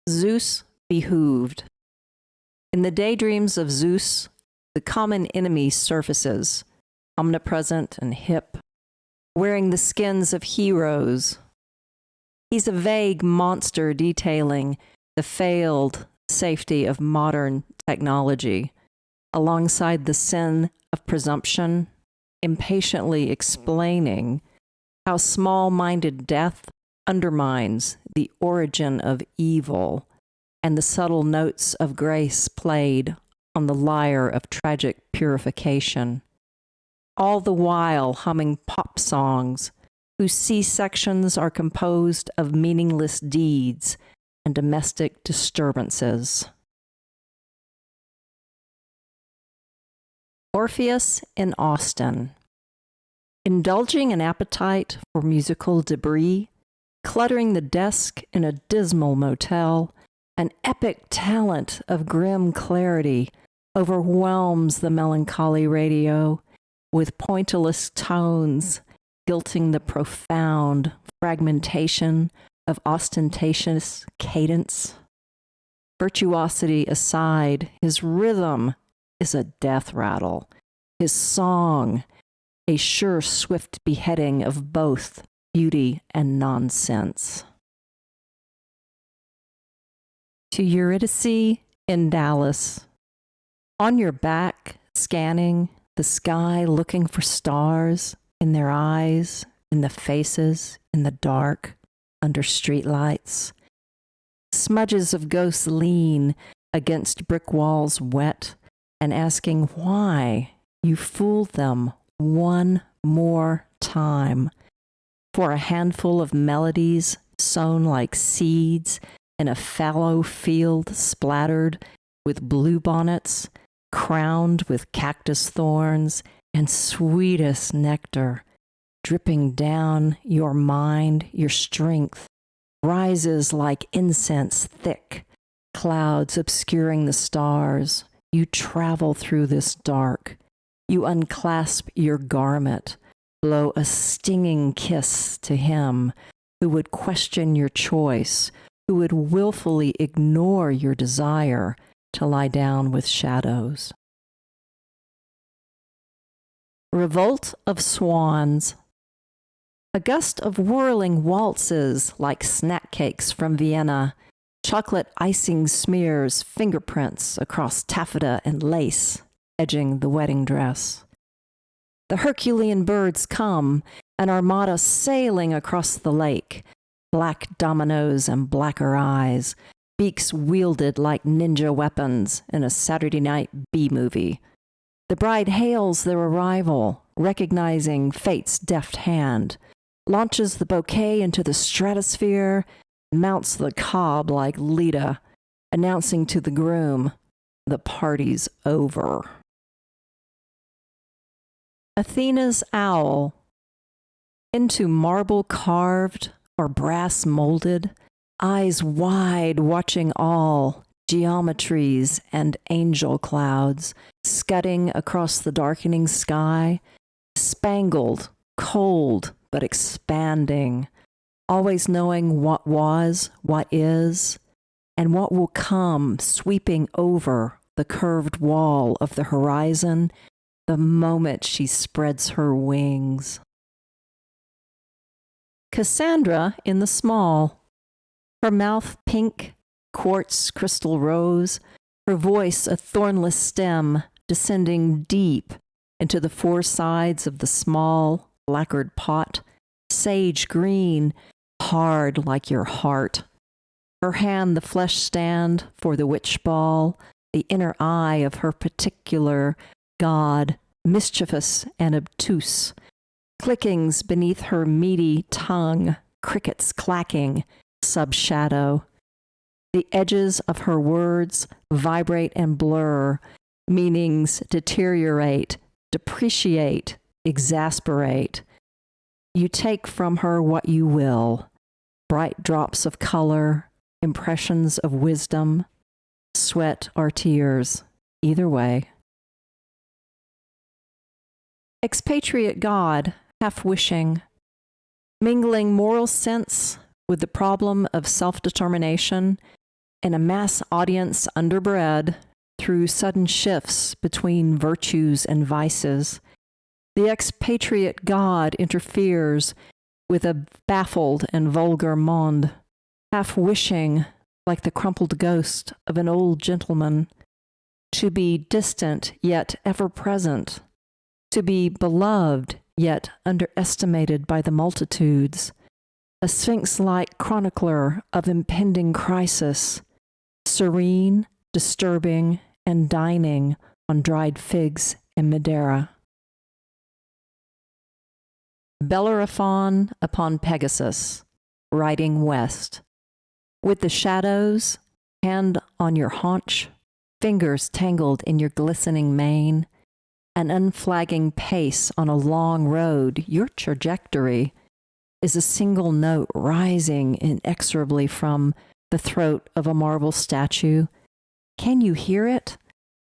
Zeus behooved. In the daydreams of Zeus, the common enemy surfaces, omnipresent and hip, wearing the skins of heroes. He's a vague monster detailing the failed safety of modern technology, alongside the sin of presumption, impatiently explaining how small-minded death undermines the origin of evil and the subtle notes of grace played on the lyre of tragic purification, all the while humming pop songs whose C-sections are composed of meaningless deeds and domestic disturbances. Orpheus in Austin. Indulging an appetite for musical debris, cluttering the desk in a dismal motel, an epic talent of grim clarity overwhelms the melancholy radio with pointillist tones, guilting the profound fragmentation of ostentatious cadence. Virtuosity aside, his rhythm is a death rattle, his song a sure swift beheading of both beauty and nonsense. To Eurydice in Dallas. On your back, scanning the sky, looking for stars in their eyes, in the faces, in the dark, under streetlights. Smudges of ghosts lean against brick walls wet and asking why you fooled them one more time for a handful of melodies sown like seeds in a fallow field splattered with bluebonnets, crowned with cactus thorns and sweetest nectar, dripping down your mind, your strength, rises like incense thick, clouds obscuring the stars. You travel through this dark. You unclasp your garment, blow a stinging kiss to him who would question your choice, who would willfully ignore your desire to lie down with shadows. Revolt of Swans. A gust of whirling waltzes like snack cakes from Vienna, chocolate icing smears fingerprints across taffeta and lace, edging the wedding dress. The Herculean birds come, an armada sailing across the lake, black dominoes and blacker eyes, beaks wielded like ninja weapons in a Saturday night B-movie. The bride hails their arrival, recognizing fate's deft hand, launches the bouquet into the stratosphere, mounts the cob like Leda, announcing to the groom, the party's over. Athena's owl. Into marble carved or brass molded, eyes wide watching all, geometries and angel clouds, scudding across the darkening sky, spangled, cold, but expanding, always knowing what was, what is, and what will come, sweeping over the curved wall of the horizon the moment she spreads her wings. Cassandra in the small. Her mouth pink, quartz crystal rose, her voice a thornless stem descending deep into the four sides of the small, lacquered pot, sage green, hard like your heart. Her hand the flesh stand for the witch ball, the inner eye of her particular god, mischievous and obtuse. Clickings beneath her meaty tongue, crickets clacking, sub-shadow. The edges of her words vibrate and blur, meanings deteriorate, depreciate, exasperate. You take from her what you will, bright drops of color, impressions of wisdom, sweat or tears, either way. Expatriate God, half wishing, mingling moral sense with the problem of self-determination, in a mass audience underbred through sudden shifts between virtues and vices, the expatriate god interferes with a baffled and vulgar monde, half wishing, like the crumpled ghost of an old gentleman, to be distant yet ever present, to be beloved yet underestimated by the multitudes, a sphinx-like chronicler of impending crisis, serene, disturbing, and dining on dried figs and Madeira. Bellerophon upon Pegasus, riding west. With the shadows, hand on your haunch, fingers tangled in your glistening mane, an unflagging pace on a long road, your trajectory is a single note rising inexorably from the throat of a marble statue. Can you hear it?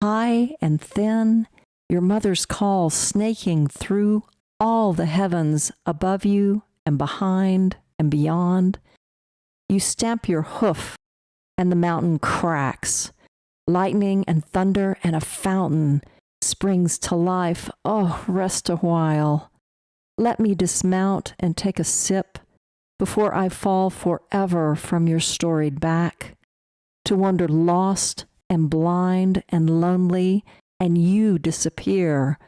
High and thin, your mother's call snaking through all the heavens above you and behind and beyond. You stamp your hoof and the mountain cracks. Lightning and thunder and a fountain springs to life. Oh, rest a while. Let me dismount and take a sip before I fall forever from your storied back, to wander lost and blind and lonely, and you disappear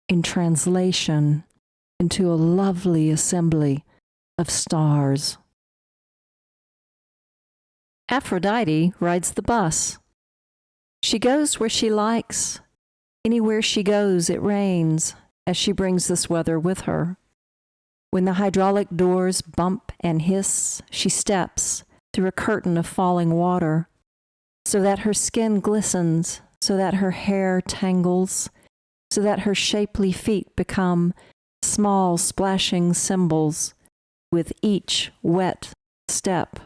in translation into a lovely assembly of stars. Aphrodite rides the bus. She goes where she likes. Anywhere she goes, it rains, as she brings this weather with her. When the hydraulic doors bump and hiss, she steps through a curtain of falling water, so that her skin glistens, so that her hair tangles, so that her shapely feet become small splashing cymbals with each wet step.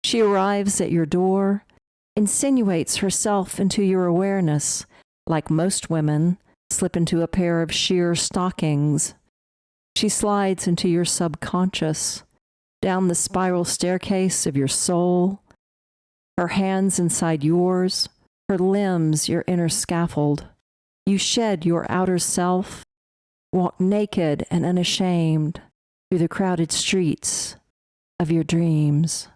She arrives at your door, insinuates herself into your awareness, like most women slip into a pair of sheer stockings. She slides into your subconscious, down the spiral staircase of your soul, her hands inside yours, her limbs your inner scaffold. You shed your outer self, walk naked and unashamed through the crowded streets of your dreams.